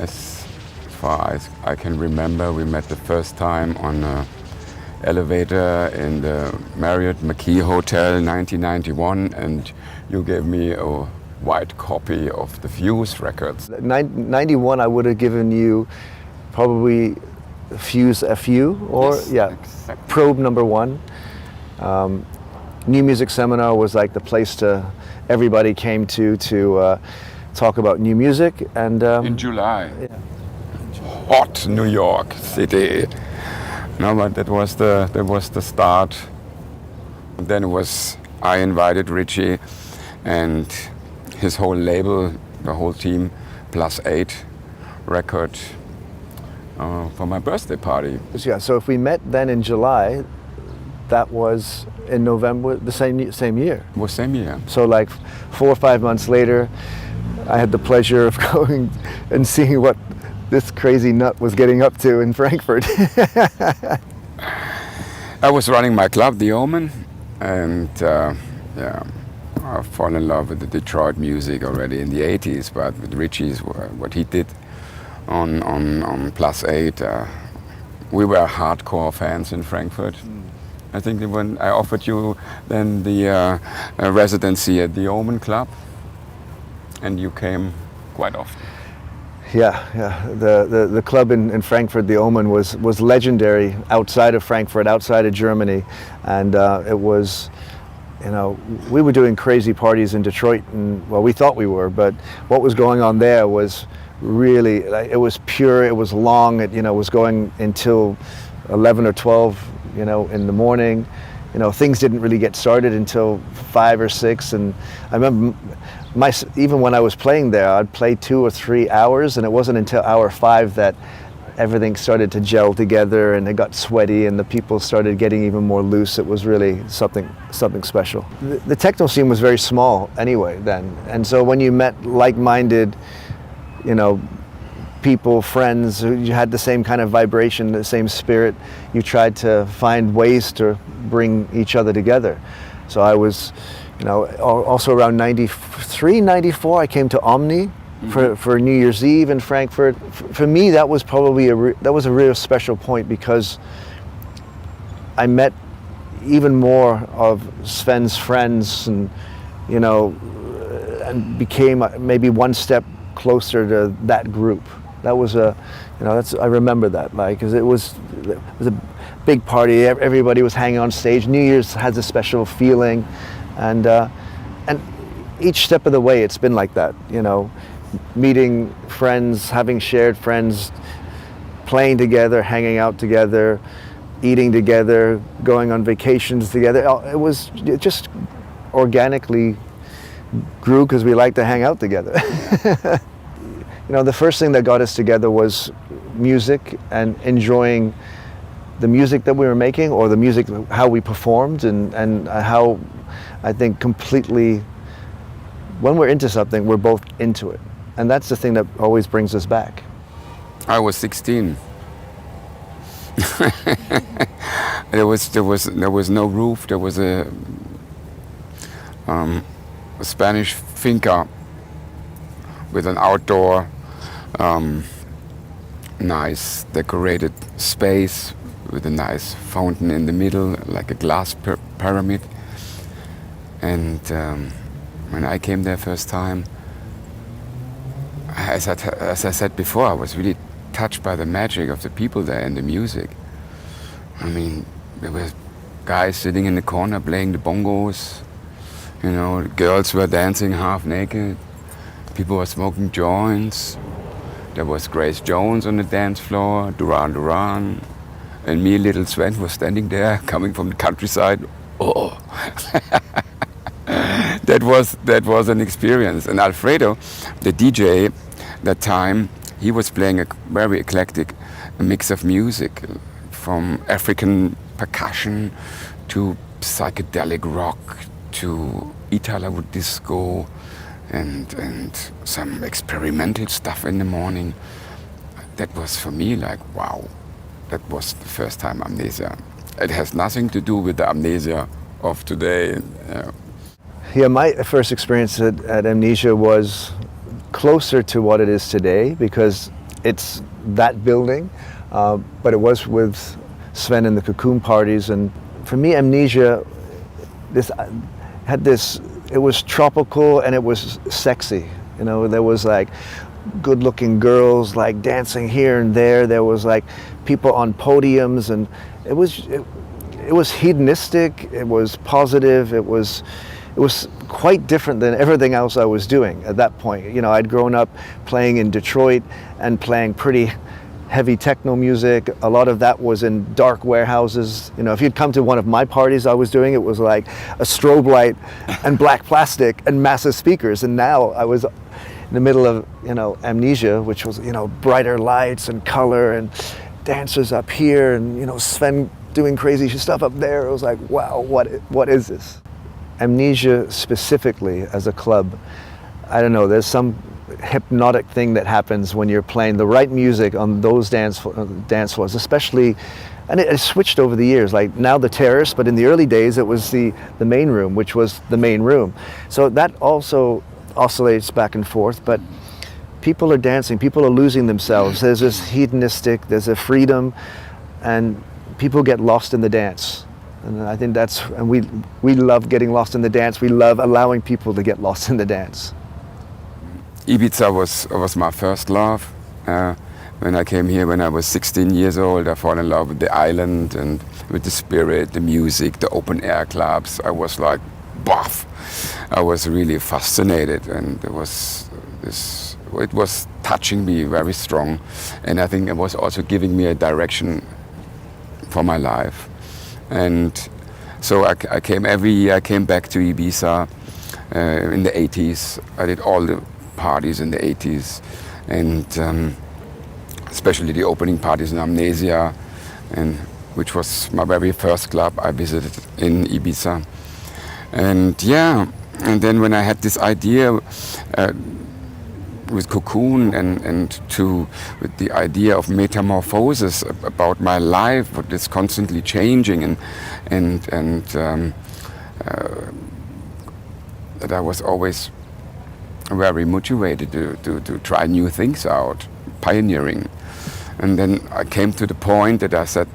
as far as I can remember, we met the first time on an elevator in the Marriott McKee Hotel 1991, and you gave me a white copy of the Fuse records. 91, I would have given you probably Fuse FU, or Yes, yeah, exactly. Probe #1. New Music Seminar was like the place everybody came to talk about new music. And In July. yeah. Hot New York City. No, but that was the start. Then I invited Richie and his whole label, the whole team, +8 record for my birthday party. Yeah, so if we met then in July, that was in November the same year. It was same year. So like 4 or 5 months later, I had the pleasure of going and seeing what this crazy nut was getting up to in Frankfurt. I was running my club, The Omen, and I fell in love with the Detroit music already in the 80s, but with Richie's, what he did on +8, we were hardcore fans in Frankfurt. I think when I offered you then the residency at the Omen Club, and you came quite often. Yeah. The club in Frankfurt, the Omen, was legendary outside of Frankfurt, outside of Germany, and it was, we were doing crazy parties in Detroit, and well, we thought we were, but what was going on there was really, it was pure, it was long, it was going until 11 or 12, in the morning. Things didn't really get started until 5 or 6, and I remember even when I was playing there, I'd play 2 or 3 hours, and it wasn't until hour 5 that everything started to gel together, and it got sweaty, and the people started getting even more loose. It was really something special. The techno scene was very small anyway then, and so when you met like-minded, people, friends who had the same kind of vibration, the same spirit, you tried to find ways to bring each other together. So I was, also around 93, 94, I came to Omni for New Year's Eve in Frankfurt. For me, that was probably a real special point, because I met even more of Sven's friends, and and became maybe one step closer to that group. That was I remember that, because it was a big party. Everybody was hanging on stage. New Year's has a special feeling, and each step of the way it's been like that. Meeting friends, having shared friends, playing together, hanging out together, eating together, going on vacations together. It just organically grew because we like to hang out together. The first thing that got us together was music, and enjoying the music that we were making, or the music, how we performed, and how I think completely, when we're into something, we're both into it. And that's the thing that always brings us back. I was 16. There was no roof. There was a Spanish finca with an outdoor, nice decorated space with a nice fountain in the middle, like a glass pyramid. And when I came there first time, as I said before, I was really touched by the magic of the people there and the music. I mean, there were guys sitting in the corner playing the bongos. Girls were dancing half naked. People were smoking joints. There was Grace Jones on the dance floor, Duran Duran, and me, little Sven, was standing there, coming from the countryside. Oh, that was an experience. And Alfredo, the DJ, that time, he was playing a very eclectic mix of music, from African percussion to psychedelic rock to Italo disco, and some experimental stuff in the morning. That was for me like, wow, that was the first time Amnesia. It has nothing to do with the Amnesia of today. Yeah, my first experience at Amnesia was closer to what it is today, because it's that building, but it was with Sven and the Cocoon parties. And for me, Amnesia, it was tropical and it was sexy. You know, there was like good-looking girls like dancing here and there. There was like people on podiums, and it was hedonistic. It was positive. It was quite different than everything else I was doing at that point. You know, I'd grown up playing in Detroit and playing pretty heavy techno music. A lot of that was in dark warehouses. You know, if you'd come to one of my parties I was doing, it was like a strobe light and black plastic and massive speakers. And now I was in the middle of, you know, Amnesia, which was, you know, brighter lights and color and dancers up here and, you know, Sven doing crazy stuff up there. It was like, wow, what is this? Amnesia specifically as a club, I don't know, there's some hypnotic thing that happens when you're playing the right music on those dance floors, especially, and it switched over the years, like now the terrace, but in the early days it was the main room, which was the main room. So that also oscillates back and forth, but people are dancing, people are losing themselves. There's this hedonistic, there's a freedom, and people get lost in the dance. And I think and we love getting lost in the dance. We love allowing people to get lost in the dance. Ibiza was my first love. When I came here when I was 16 years old, I fell in love with the island and with the spirit, the music, the open air clubs. I was like, baff! I was really fascinated, and it was touching me very strong. And I think it was also giving me a direction for my life. And so I came every year. I came back to Ibiza in the 80s. I did all the parties in the 80s, and especially the opening parties in Amnesia, and which was my very first club I visited in Ibiza. And yeah, and then when I had this idea with Cocoon and with the idea of metamorphosis about my life, what is constantly changing, and that I was always very motivated to try new things out, pioneering. And then I came to the point that I said,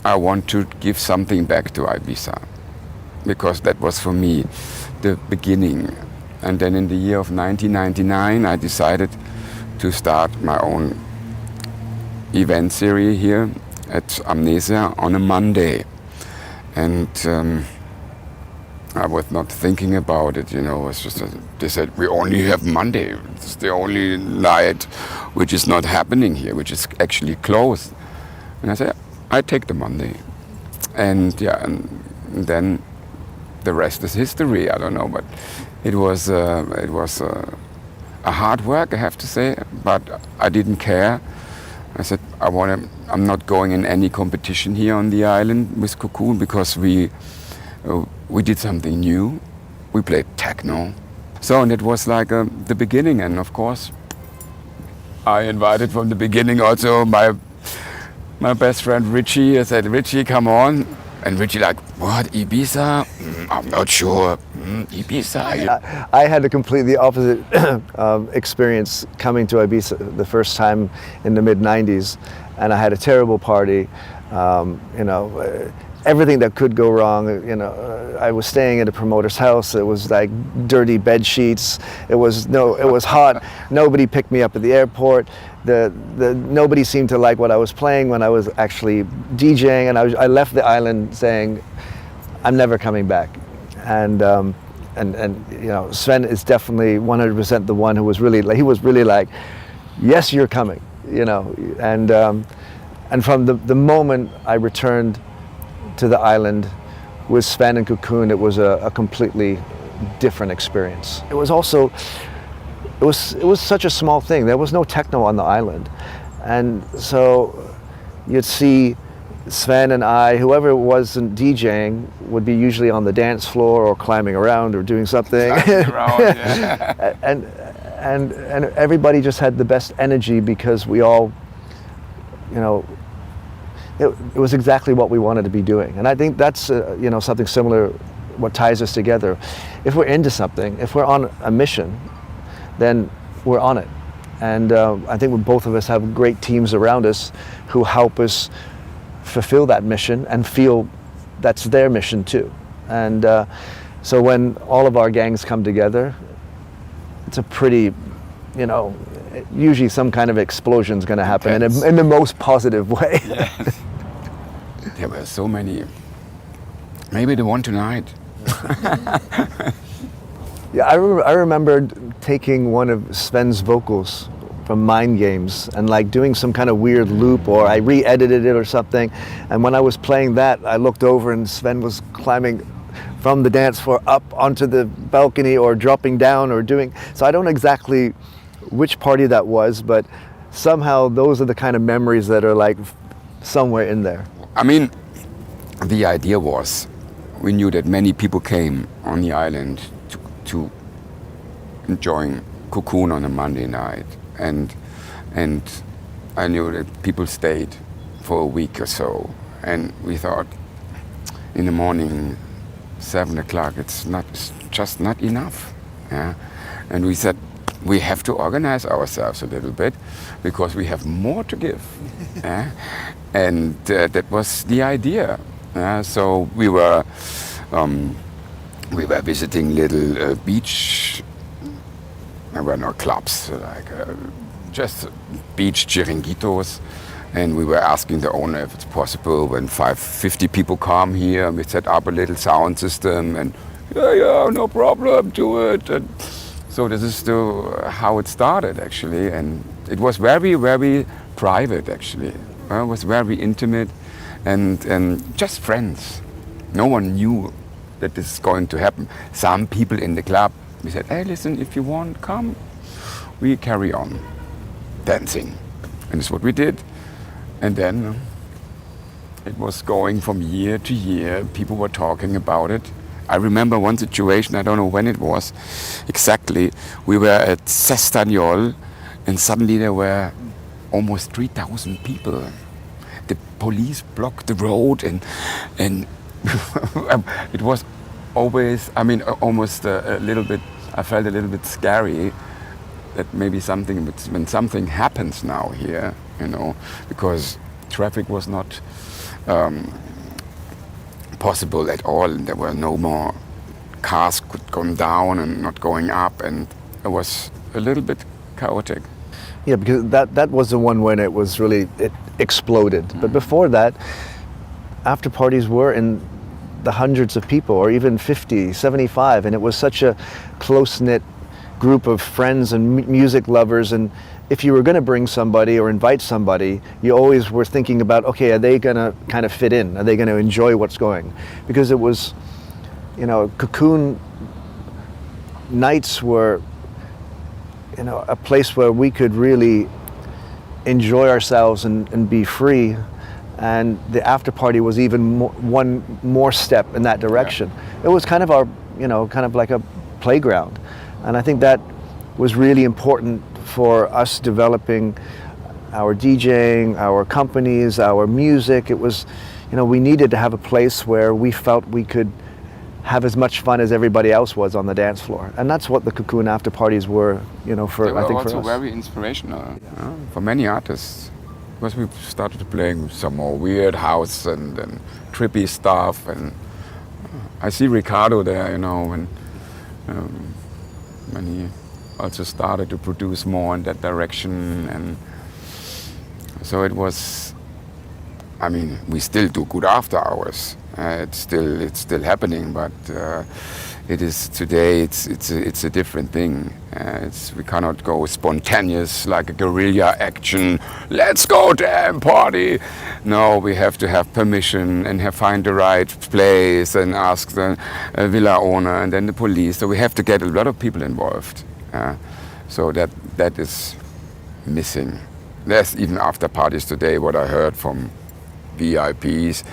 I want to give something back to Ibiza, because that was for me the beginning. And then in the year of 1999, I decided to start my own event series here at Amnesia on a Monday. And I was not thinking about it, you know. It's just they said we only have Monday. It's the only night which is not happening here, which is actually closed. And I said, I take the Monday. And yeah, and then the rest is history. I don't know, but it was a hard work, I have to say. But I didn't care. I said I'm not going in any competition here on the island with Cocoon, because we did something new. We played techno. So, and it was like the beginning. And of course, I invited from the beginning also my best friend Richie. I said, Richie, come on. And Richie like, what, Ibiza? I'm not sure. Ibiza. I had a completely opposite experience coming to Ibiza the first time in the mid-90s. And I had a terrible party. You know, everything that could go wrong. You know, I was staying at a promoter's house. It was like dirty bed sheets. It was hot. Nobody picked me up at the airport. Nobody seemed to like what I was playing when I was actually DJing, and I left the island saying, I'm never coming back. And you know, Sven is definitely 100% the one who was really like, yes, you're coming. You know, and from the moment I returned to the island with Sven and Cocoon, it was a completely different experience. It was also, it was such a small thing. There was no techno on the island. And so you'd see Sven and I, whoever wasn't DJing, would be usually on the dance floor or climbing around or doing something. And everybody just had the best energy, because we all, you know, it was exactly what we wanted to be doing. And I think that's you know, something similar, what ties us together. If we're into something, if we're on a mission, then we're on it. And I think both of us have great teams around us who help us fulfill that mission and feel that's their mission too. And so when all of our gangs come together, it's a pretty, usually some kind of explosion's going to happen in the most positive way. Yes. There were so many. Maybe the one tonight. Yeah, I remember taking one of Sven's vocals from Mind Games and like doing some kind of weird loop, or I re-edited it or something. And when I was playing that, I looked over and Sven was climbing from the dance floor up onto the balcony or dropping down or doing. So I don't know exactly which party that was, but somehow those are the kind of memories that are like somewhere in there. I mean, the idea was, we knew that many people came on the island to enjoying Cocoon on a Monday night, and I knew that people stayed for a week or so, and we thought in the morning 7 o'clock it's just not enough, yeah? And we said we have to organize ourselves a little bit because we have more to give. Yeah? And that was the idea. So we were visiting little beach. There were no clubs, like just beach chiringuitos, and we were asking the owner if it's possible when 50 people come here, and we set up a little sound system, and yeah, no problem, do it. And so this is how it started actually, and it was very, very private actually. It was very intimate, and just friends. No one knew that this is going to happen. Some people in the club, we said, hey, listen, if you want, come. We carry on dancing. And that's what we did. And then it was going from year to year. People were talking about it. I remember one situation, I don't know when it was exactly. We were at Sestanyol, and suddenly there were almost 3,000 people. The police blocked the road, and it was always, almost a little bit, I felt a little bit scary that maybe when something happens now here, because traffic was not possible at all. There were no more cars could come down and not going up, and it was a little bit chaotic. Yeah, because that was the one when it exploded. But before that, after parties were in the hundreds of people, or even 50, 75, and it was such a close-knit group of friends and music lovers. And if you were going to bring somebody or invite somebody, you always were thinking about, okay, are they going to kind of fit in? Are they going to enjoy what's going? Because it was, Cocoon nights were, a place where we could really enjoy ourselves and be free. And the after party was even one more step in that direction. Yeah. It was kind of our, kind of like a playground. And I think that was really important for us developing our DJing, our companies, our music. It was, we needed to have a place where we felt we could have as much fun as everybody else was on the dance floor. And that's what the Cocoon after parties were, they were also very inspirational for many artists. Because we started playing some more weird house and trippy stuff, and I see Ricardo there, when he also started to produce more in that direction, and so it was. We still do good after hours. It's still happening, but it is today. It's a different thing. We cannot go spontaneous like a guerrilla action. Let's go damn party. No, we have to have permission and find the right place and ask the villa owner and then the police. So we have to get a lot of people involved. So that is missing. There's even after parties today. What I heard from VIPs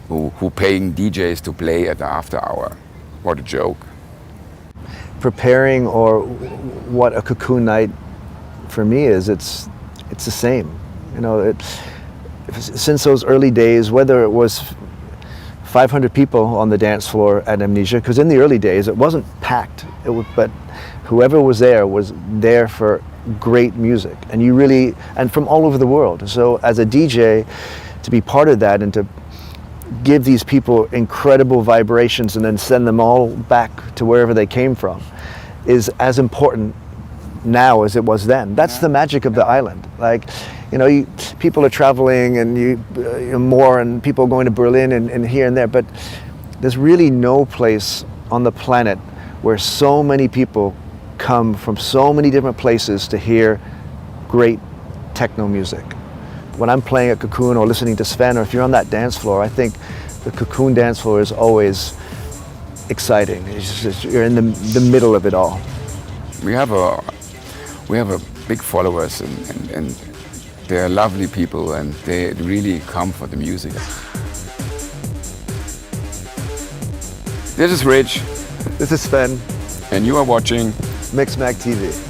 who paying DJs to play at the after hour. What a joke. Preparing, or what a Cocoon night for me is, it's the same. Since those early days, whether it was 500 people on the dance floor at Amnesia, because in the early days it wasn't packed, but whoever was there for great music, and you really, and from all over the world. So as a DJ, to be part of that and to give these people incredible vibrations and then send them all back to wherever they came from is as important now as it was then. That's the magic of the island. Like, you know, people are traveling and more, and people going to Berlin and here and there, but there's really no place on the planet where so many people come from so many different places to hear great techno music. When I'm playing at Cocoon or listening to Sven, or if you're on that dance floor, I think the Cocoon dance floor is always exciting. It's just, you're in the middle of it all. We have a big followers, and they're lovely people, and they really come for the music. This is Rich. This is Sven. And you are watching Mixmag TV.